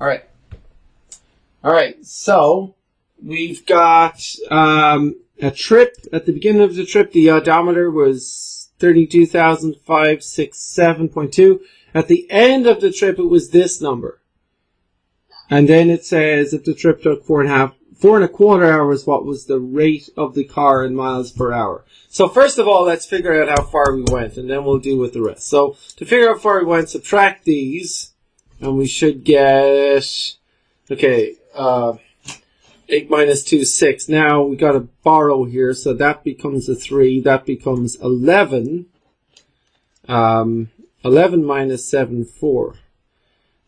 All right. All right. So we've got a trip. At the beginning of the trip, the odometer was 32,567.2. At the end of the trip, it was this number. And then it says if the trip took 4.25 hours, what was the rate of the car in miles per hour? So first of all, let's figure out how far we went, and then we'll deal with the rest. So to figure out how far we went, subtract these, and we should get, okay, 8 minus 2, 6. Now we got to borrow here, so that becomes a 3. That becomes 11. 11 minus 7, 4.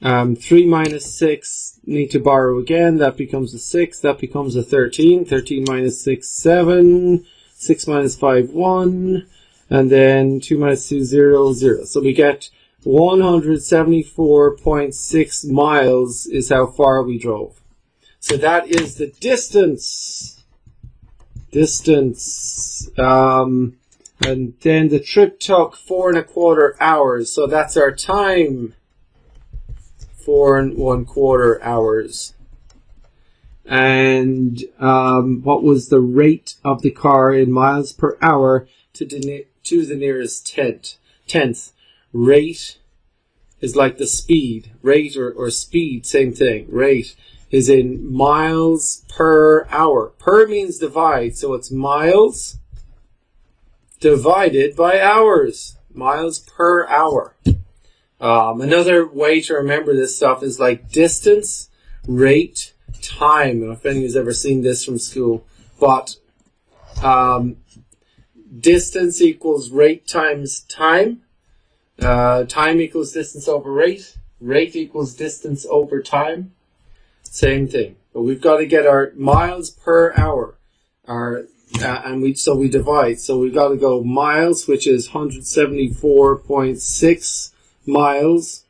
3 minus 6, need to borrow again. That becomes a 6. That becomes a 13. 13 minus 6, 7. 6 minus 5, 1. And then 2 minus 2, 0, 0. So we get 174.6 miles is how far we drove. So that is the distance. And then the trip took 4.25 hours. So that's our time. 4.25 hours. And what was the rate of the car in miles per hour to the nearest tenth? Rate is like the speed. Rate or speed, same thing. Rate is in miles per hour. Per means divide, so it's miles divided by hours. Miles per hour. Another way to remember this stuff is like distance, rate, time. I don't know if anyone's ever seen this from school, but distance equals rate times time. Time equals distance over rate. Rate equals distance over time. Same thing. But we've got to get our miles per hour. And we divide. So we've got to go miles, which is 174.6 miles.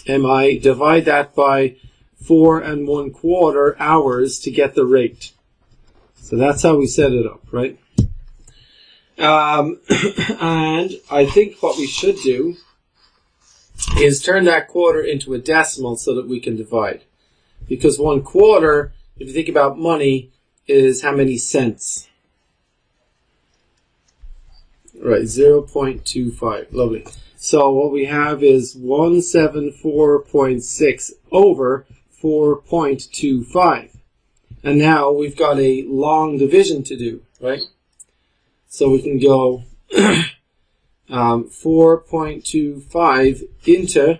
MI, divide that by 4.25 hours to get the rate. So that's how we set it up, right? And I think what we should do is turn that quarter into a decimal so that we can divide. Because 1/4, if you think about money, is how many cents? Right, 0.25. Lovely. So what we have is 174.6 over 4.25. And now we've got a long division to do, right? So we can go 4.25 into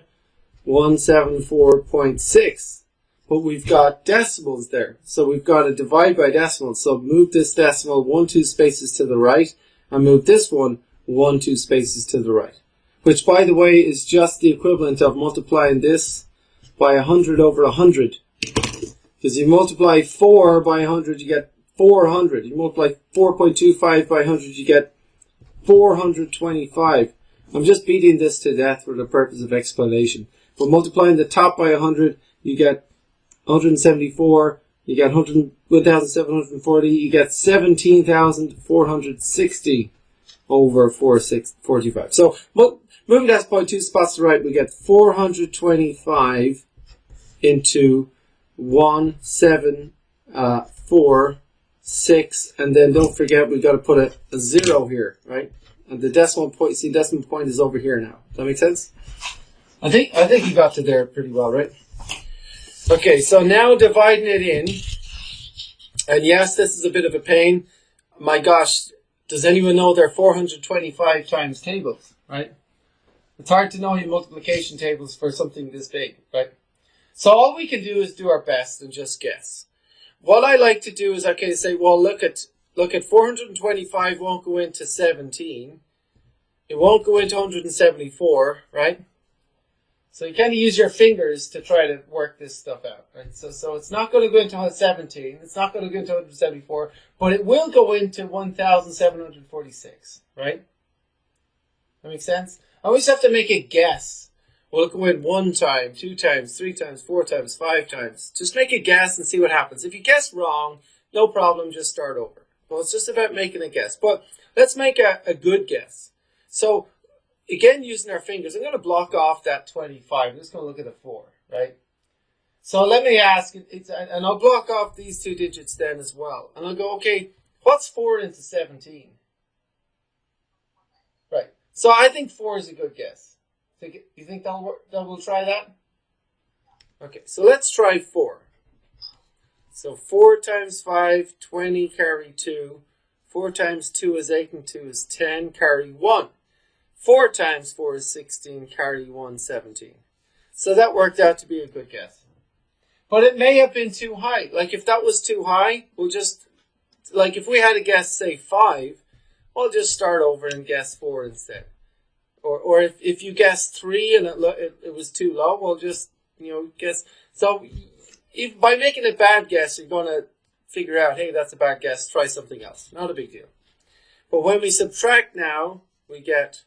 174.6. But we've got decimals there. So we've got to divide by decimals. So move this decimal 1, 2 spaces to the right. And move this one 1, 2 spaces to the right. Which, by the way, is just the equivalent of multiplying this by 100 over 100. Because you multiply 4 by 100, you get 400. You multiply 4.25 by 100, you get 425. I'm just beating this to death for the purpose of explanation. But multiplying the top by 100, you get 174, you get 1,740, you get 17,460 over 445. So moving that by 2 spots to the right, we get 425 into 1,746, and then don't forget we've got to put a 0 here, right? And the decimal point, see, decimal point is over here now. Does that make sense? I think you got to there pretty well, right? Okay, so now dividing it in, and yes, this is a bit of a pain. My gosh, does anyone know there are 425 times tables, right? It's hard to know your multiplication tables for something this big, right? So all we can do is do our best and just guess. What I like to do is, okay, say, well, look at 425 won't go into 17. It won't go into 174, right? So you kind of use your fingers to try to work this stuff out, right? So it's not going to go into 17. It's not going to go into 174, but it will go into 1,746, right? That makes sense? I always have to make a guess. Will it go in 1 time, 2 times, 3 times, 4 times, 5 times? Just make a guess and see what happens. If you guess wrong, no problem, just start over. Well, it's just about making a guess. But let's make a good guess. So again, using our fingers, I'm going to block off that 25. I'm just going to look at the 4, right? So let me ask, and I'll block off these two digits then as well. And I'll go, okay, what's 4 into 17? Right. So I think 4 is a good guess. You think that we'll try that? Okay, so let's try 4. So 4 times 5, 20, carry 2. 4 times 2 is 8, and 2 is 10, carry 1. 4 times 4 is 16, carry 1, 17. So that worked out to be a good guess. But it may have been too high. Like if that was too high, we'll just, like if we had to guess, say 5, we'll just start over and guess 4 instead. Or if you guessed 3 and it was too low, we'll just, guess. So if by making a bad guess, you're going to figure out, hey, that's a bad guess, try something else. Not a big deal. But when we subtract now, we get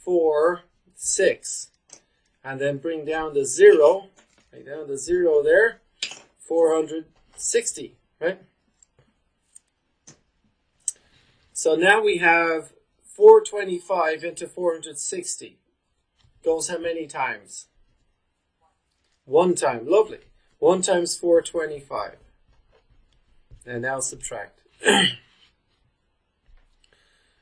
4, 6. And then bring down the 0. Right down the 0 there. 460, right? So now we have 425 into 460. Goes how many times? 1 time. Lovely. 1 times 425. And now subtract.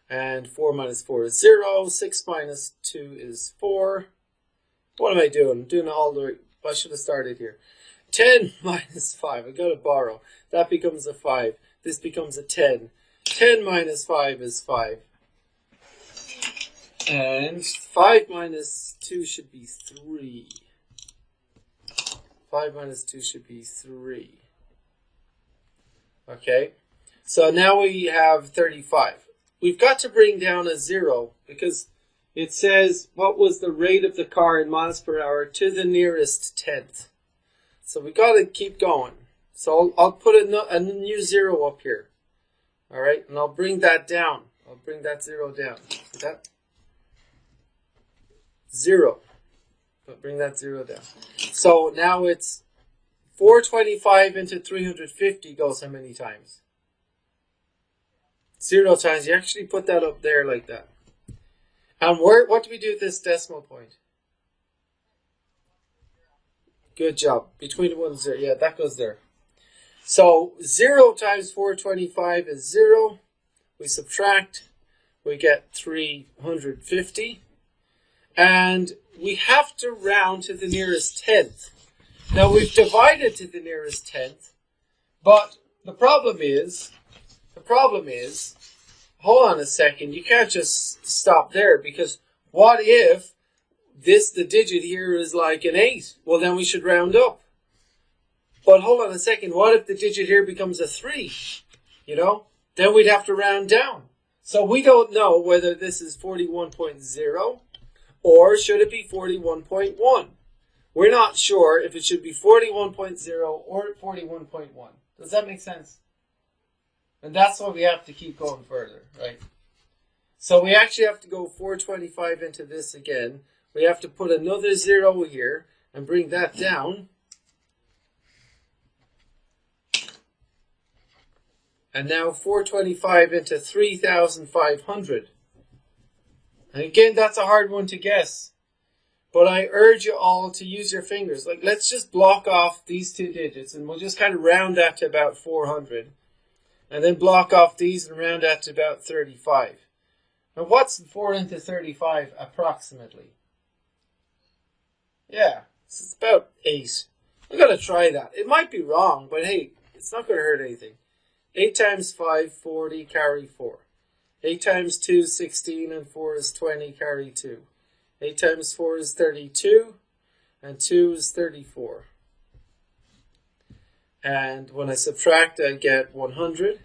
And 4 minus 4 is 0. 6 minus 2 is 4. What am I doing? I'm doing all the way. I should have started here. 10 minus 5. I've got to borrow. That becomes a 5. This becomes a 10. 10 minus 5 is 5. And 5 minus 2 should be 3. 5 minus 2 should be 3. Okay. So now we have 35. We've got to bring down a 0 because it says what was the rate of the car in miles per hour to the nearest tenth. So we got to keep going. So I'll put a new 0 up here. All right, and I'll bring that down. I'll bring that 0 down. See that? 0. But bring that 0 down. So now it's 425 into 350 goes how many times? 0 times. You actually put that up there like that. And what do we do with this decimal point? Good job. Between the 1 and 0. Yeah, that goes there. So 0 times 425 is 0. We subtract. We get 350. And we have to round to the nearest tenth. Now we've divided to the nearest tenth. But the problem is, hold on a second, you can't just stop there because what if the digit here is like an 8? Well, then we should round up. But hold on a second, what if the digit here becomes a 3? Then we'd have to round down. So we don't know whether this is 41.0 or should it be 41.1. We're not sure if it should be 41.0 or 41.1. Does that make sense? And that's why we have to keep going further, right? So we actually have to go 425 into this again. We have to put another 0 here and bring that down. And now 425 into 3,500. And again, that's a hard one to guess. But I urge you all to use your fingers. Like, let's just block off these two digits and we'll just kind of round that to about 400. And then block off these and round that to about 35. Now what's 4 into 35 approximately? Yeah, it's about 8. I'm going to try that. It might be wrong, but hey, it's not going to hurt anything. 8 times 5, 40, carry 4. 8 times 2, 16, and 4 is 20, carry 2. 8 times 4 is 32, and 2 is 34. And when I subtract, I get 100.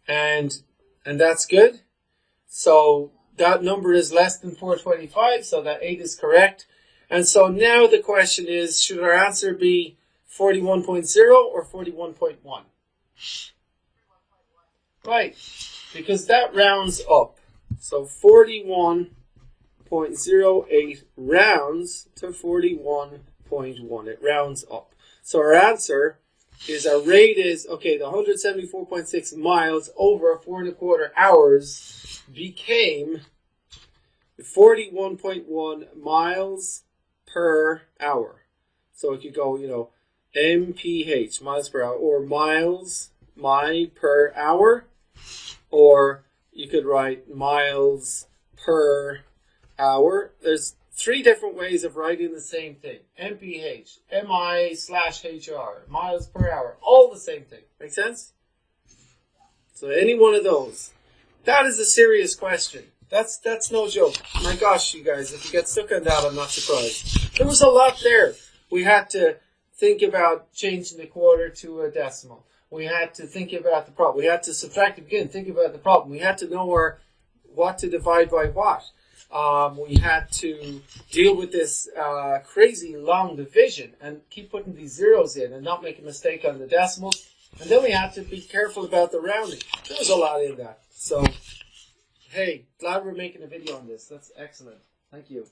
And that's good. So that number is less than 425, so that 8 is correct. And so now the question is, should our answer be 41.0 or 41.1? Right, because that rounds up. So 41.08 rounds to 41.1. It rounds up. So our answer is our rate is, okay, the 174.6 miles over 4¼ hours became 41.1 miles per hour. So it could go, mph, miles per hour, or miles, per hour, or you could write miles per hour. There's 3 different ways of writing the same thing. mph, mi/hr, miles per hour, all the same thing. Make sense? So any one of those. That is a serious question. That's no joke. My gosh, you guys, if you get stuck on that, I'm not surprised. There was a lot there. We had to think about changing the quarter to a decimal. We had to think about the problem. We had to subtract again, think about the problem. We had to know what to divide by what. We had to deal with this crazy long division and keep putting these zeros in and not make a mistake on the decimals. And then we had to be careful about the rounding. There was a lot in that. So, hey, glad we're making a video on this. That's excellent. Thank you.